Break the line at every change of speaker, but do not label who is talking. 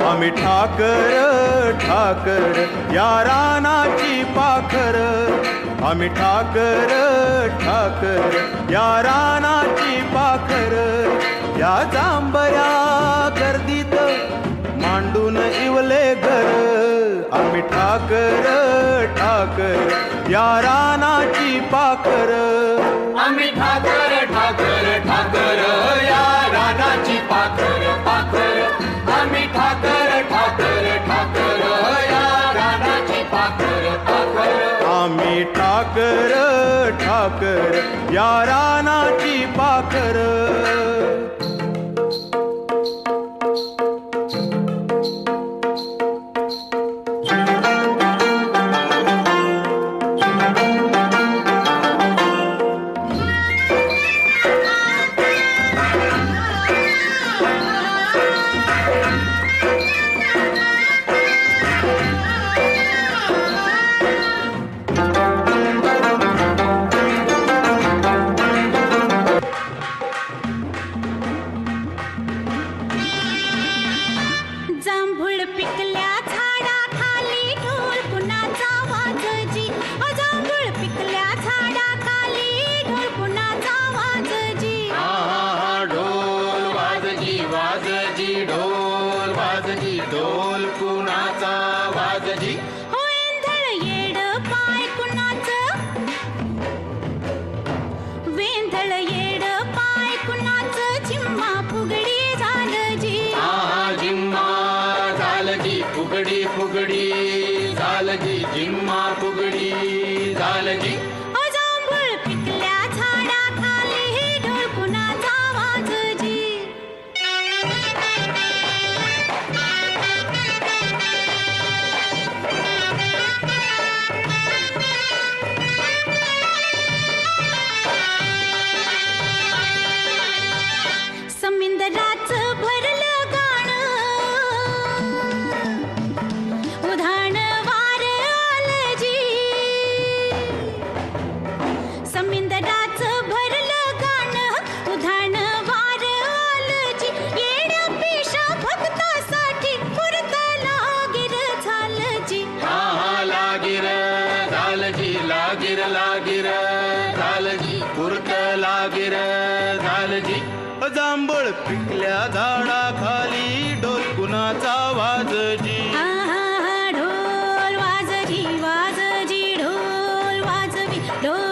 आम्ही ठाकर ठाकर या रानाची पाखर, आम्ही ठाकर ठाकर या रानाची पाखर, या जांभया गर्दीत मांडून इवले घर, आम्ही ठाकर ठाकर या रानाची पाखर,
आम्ही ठाकर ठाकर ठाकर या रानाची पाखर पाखर, आम्ही ठाकर ठाकर ठाकर या रानाची पाखर पाखर,
आम्ही ठाकर ठाकर या रानाची पाखर.
जांभूळ पिकल्या झाडाखाली ढोल कुणाचा वाजजी, जांभूळ पिकल्या झाडाखाली ढोल कुणाचा वाजजी,
ढोल वाजजी वाजजी ढोल वाजजी ढोल कुणाचा वाजजी,
हो वेंधळ येड पाय कुणाचं, वेंधळ येड पाय कुणाचं, झिम्मा फुगडी झालजी,
जिम्मा झालजी फुगडी फुगडी झालजी, जिम्मा फुगडी झालजी,
जांभूळ पिकल्या झाडाखाली ढोल कुणाचा वाजजी. समिंदराचं भरलं गाणं, उधाण वार आलजी, समिंदराचं भरलं गाणं, उधाण वार आलजी, येड्या पेशा भक्तासाठी पुरत लागिर झालजी,
लागिर झालजी लागिर लागिर झालजी पुरत लागिर झालजी,
जांभळ पिकल्या झाडाखाली ढोल कुणाचा वाजजी,
ढोल वाजजी वाजजी ढोल वाजवी ढोल